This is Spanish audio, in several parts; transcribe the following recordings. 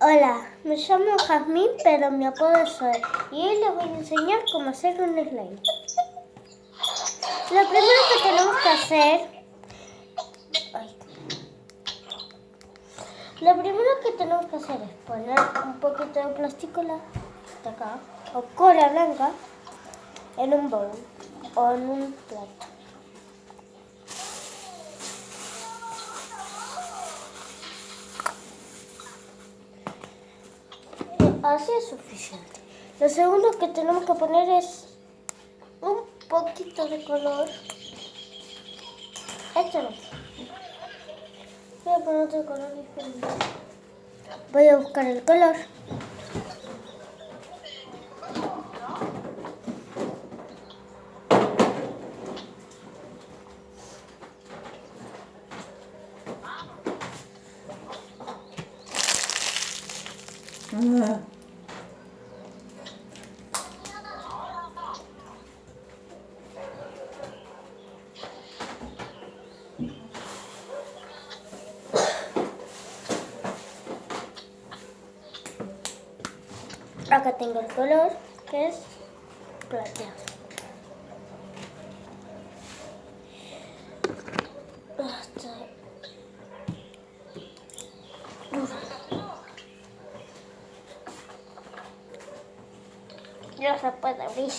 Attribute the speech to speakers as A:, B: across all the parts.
A: Hola, me llamo Jazmín, pero mi apodo es Zoe, y hoy les voy a enseñar cómo hacer un slime. Lo primero que tenemos que hacer... es poner un poquito de plastícola de acá, o cola blanca, en un bowl o en un plato. Así es suficiente. Lo segundo que tenemos que poner es un poquito de color. Esto no. Voy a poner otro color diferente. Voy a buscar el color. Acá tengo el color, que es plateado. Ya se puede abrir.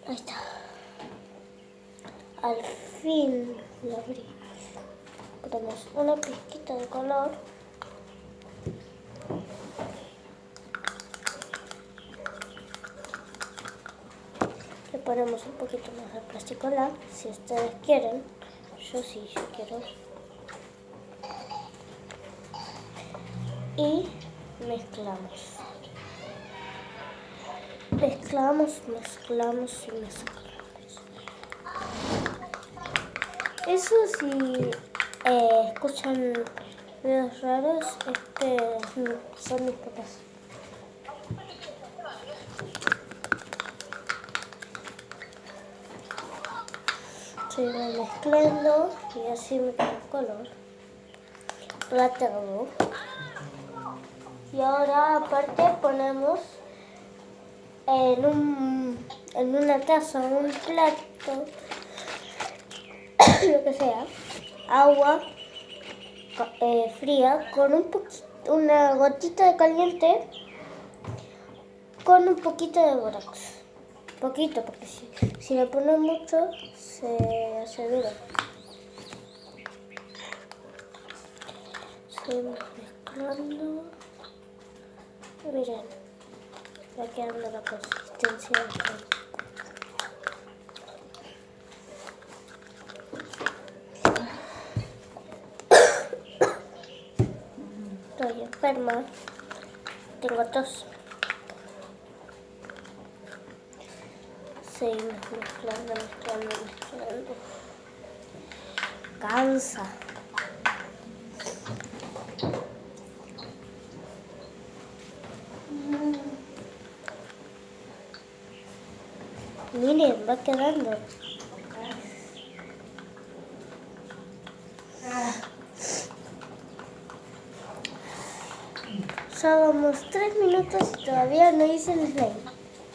A: Ahí está. Al fin lo abrí. Ponemos una pizquita de color. Le ponemos un poquito más de plasticola, si ustedes quieren. Yo sí, yo quiero. Y mezclamos. Mezclamos y mezclamos. Eso si escuchan ruidos raros, son mis papás. Sigo mezclando y así me queda el color plateado. Y ahora aparte ponemos en una taza, un plato, lo que sea, agua fría con una gotita de caliente con un poquito de borax. Poquito, porque si le pones mucho se hace duro. Seguimos mezclando. Miren, va quedando la consistencia de esto. Estoy enferma, tengo tos. Seguimos mezclando. Cansa. Miren, va quedando. Ya vamos 3 minutos y todavía no hice el slime.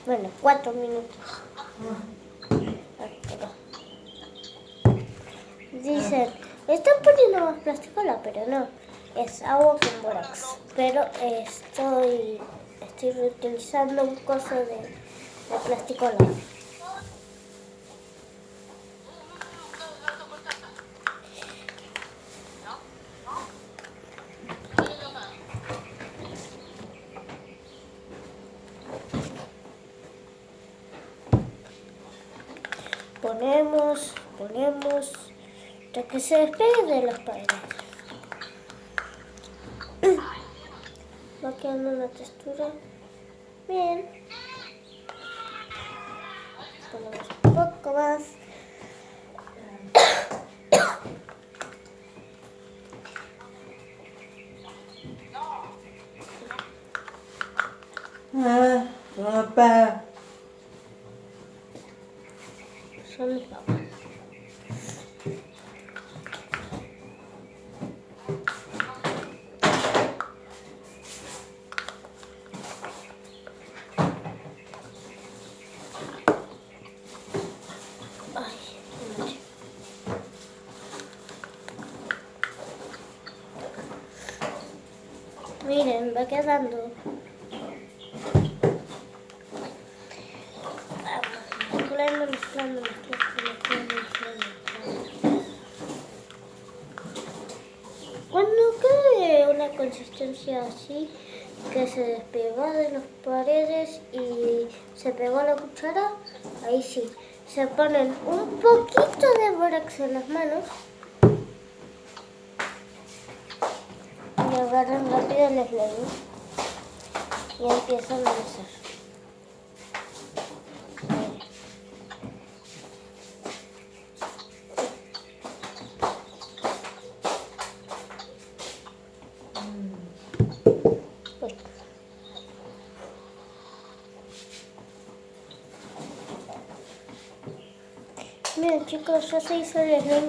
A: Bueno, 4 minutos. Dicen, están poniendo más plasticola, pero no. Es agua con borax. Pero estoy reutilizando un coso de plasticola. Ponemos hasta que se despegue de las paredes. Va quedando una textura bien. Ponemos un poco más.
B: Papá.
A: Son mis papas. Miren, va quedando. Mezclando. Cuando quede una consistencia así, que se despegó de las paredes y se pegó a la cuchara, ahí sí. Se ponen un poquito de bórax en las manos y agarran rápido el slime y empiezan a hacer. Miren chicos, ya se hizo el slime.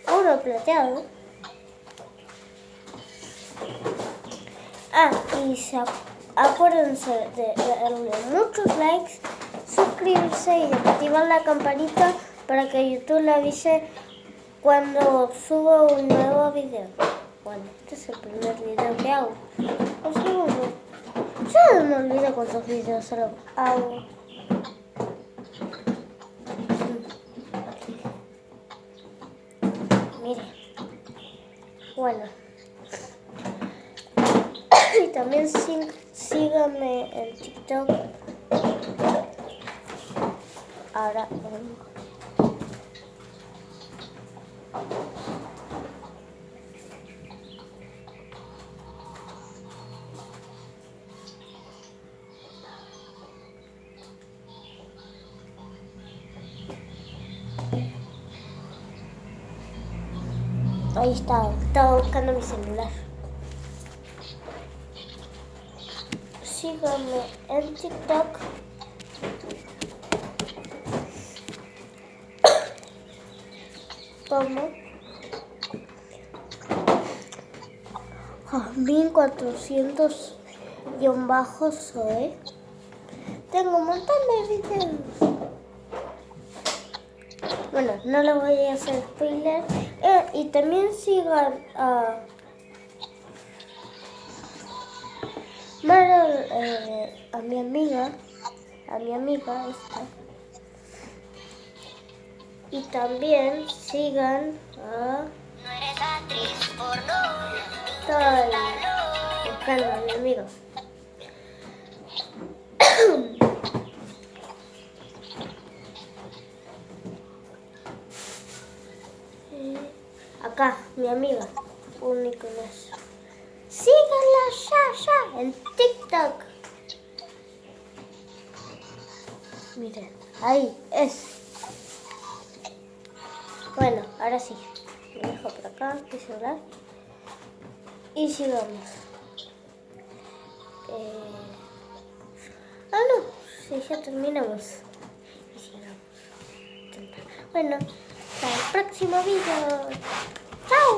A: Uno plateado. Y acuérdense de darle muchos likes, suscribirse y activar la campanita para que YouTube le avise cuando suba un nuevo video. Bueno, este es el primer video que hago. El segundo. Ya me olvidé cuántos videos hago. Miren. Bueno. Y también síganme en TikTok. Ahora ahí estaba buscando mi celular. Síganme en TikTok. Como 1400-soy. Tengo un montón de videos. Bueno, no le voy a hacer spoiler. Y también sigan a Marol, a mi amiga esta. Y también sigan a... Estoy buscando a mi amigo. Acá, mi amiga, un Nicolás. Síganla ya, en TikTok. Miren, ahí es. Bueno, ahora sí. Lo dejo por acá, mi celular. Y sigamos. No, sí, ya terminamos. Y sigamos. Bueno, hasta el próximo video. ¡Chao!